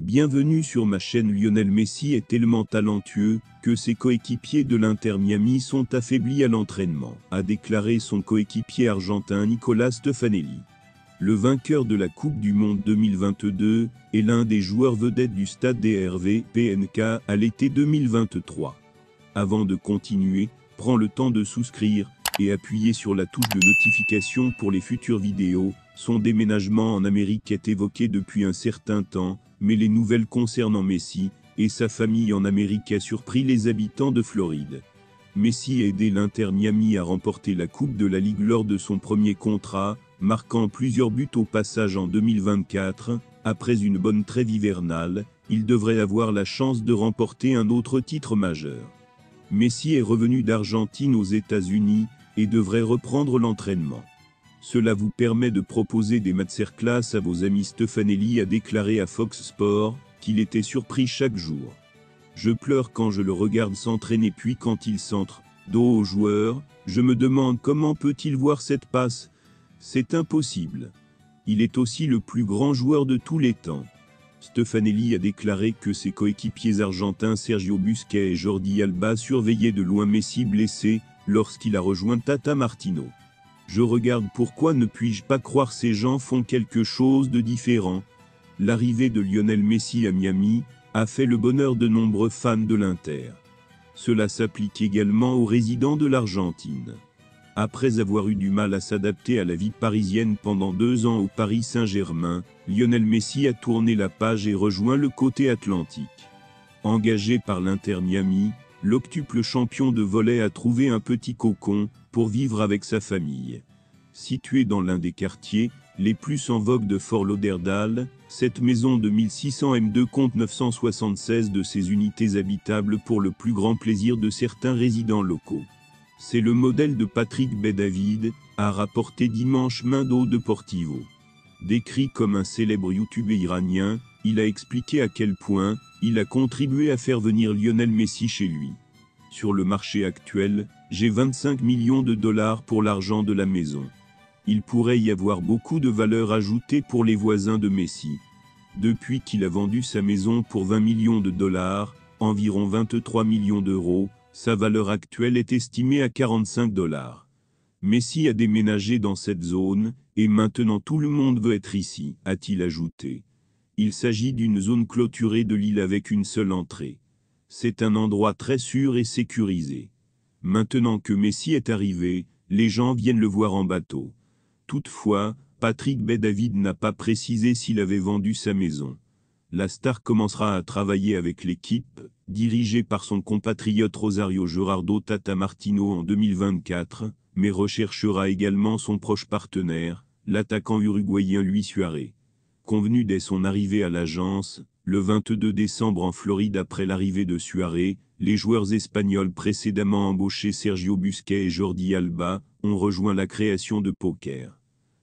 Bienvenue sur ma chaîne. Lionel Messi est tellement talentueux que ses coéquipiers de l'Inter Miami sont affaiblis à l'entraînement, a déclaré son coéquipier argentin Nicolas Stefanelli. Le vainqueur de la Coupe du Monde 2022 est l'un des joueurs vedettes du Stade DRV PNK à l'été 2023. Avant de continuer, prends le temps de souscrire et appuyer sur la touche de notification pour les futures vidéos. Son déménagement en Amérique est évoqué depuis un certain temps, mais les nouvelles concernant Messi et sa famille en Amérique a surpris les habitants de Floride. Messi a aidé l'Inter Miami à remporter la Coupe de la Ligue lors de son premier contrat, marquant plusieurs buts au passage en 2024. Après une bonne trêve hivernale, il devrait avoir la chance de remporter un autre titre majeur. Messi est revenu d'Argentine aux États-Unis et devrait reprendre l'entraînement. Cela vous permet de proposer des masterclass à vos amis. Stefanelli a déclaré à Fox Sports qu'il était surpris chaque jour. Je pleure quand je le regarde s'entraîner, puis quand il centre, dos au joueur, je me demande comment peut-il voir cette passe. C'est impossible. Il est aussi le plus grand joueur de tous les temps. Stefanelli a déclaré que ses coéquipiers argentins Sergio Busquets et Jordi Alba surveillaient de loin Messi blessé lorsqu'il a rejoint Tata Martino. Je regarde, pourquoi ne puis-je pas croire ces gens font quelque chose de différent. L'arrivée de Lionel Messi à Miami a fait le bonheur de nombreux fans de l'Inter. Cela s'applique également aux résidents de l'Argentine. Après avoir eu du mal à s'adapter à la vie parisienne pendant 2 ans au Paris Saint-Germain, Lionel Messi a tourné la page et rejoint le côté atlantique. Engagé par l'Inter Miami, l'octuple champion de volley a trouvé un petit cocon pour vivre avec sa famille. Située dans l'un des quartiers les plus en vogue de Fort Lauderdale, cette maison de 1600 m2 compte 976 de ses unités habitables pour le plus grand plaisir de certains résidents locaux. C'est le modèle de Patrick Bet-David, a rapporté dimanche Mundo Deportivo. Décrit comme un célèbre youtubeur iranien, il a expliqué à quel point il a contribué à faire venir Lionel Messi chez lui. Sur le marché actuel, j'ai 25 millions de dollars pour l'argent de la maison. Il pourrait y avoir beaucoup de valeur ajoutée pour les voisins de Messi. Depuis qu'il a vendu sa maison pour 20 millions de dollars, environ 23 millions d'euros, sa valeur actuelle est estimée à 45 dollars. Messi a déménagé dans cette zone, et maintenant tout le monde veut être ici, a-t-il ajouté. Il s'agit d'une zone clôturée de l'île avec une seule entrée. C'est un endroit très sûr et sécurisé. Maintenant que Messi est arrivé, les gens viennent le voir en bateau. Toutefois, Patrick Bet-David n'a pas précisé s'il avait vendu sa maison. La star commencera à travailler avec l'équipe, dirigée par son compatriote Rosario Gerardo Tata Martino en 2024, mais recherchera également son proche partenaire, l'attaquant uruguayen Luis Suarez. Convenu dès son arrivée à l'agence, le 22 décembre en Floride après l'arrivée de Suarez, les joueurs espagnols précédemment embauchés Sergio Busquets et Jordi Alba ont rejoint la création de Poker.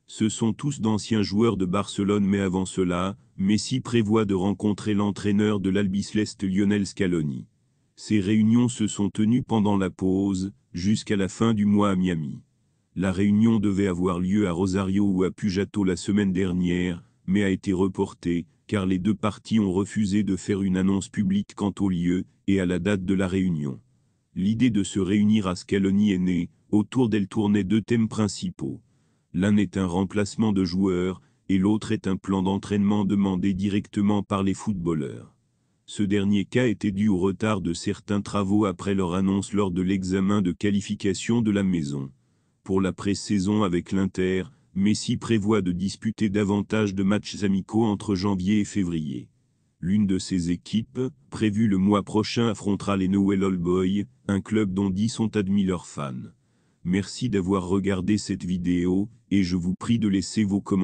Ce sont tous d'anciens joueurs de Barcelone, mais avant cela, Messi prévoit de rencontrer l'entraîneur de l'Albiceleste Lionel Scaloni. Ces réunions se sont tenues pendant la pause, jusqu'à la fin du mois à Miami. La réunion devait avoir lieu à Rosario ou à Pujato la semaine dernière, mais a été reportée, car les deux parties ont refusé de faire une annonce publique quant au lieu et à la date de la réunion. L'idée de se réunir à Scaloni est née, autour d'elle tournaient 2 thèmes principaux. L'un est un remplacement de joueurs, et l'autre est un plan d'entraînement demandé directement par les footballeurs. Ce dernier cas était dû au retard de certains travaux après leur annonce lors de l'examen de qualification de la maison. Pour la pré-saison avec l'Inter, Messi prévoit de disputer davantage de matchs amicaux entre janvier et février. L'une de ces équipes, prévue le mois prochain, affrontera les Newell's Old Boys, un club dont 10 ont admis leurs fans. Merci d'avoir regardé cette vidéo, et je vous prie de laisser vos commentaires.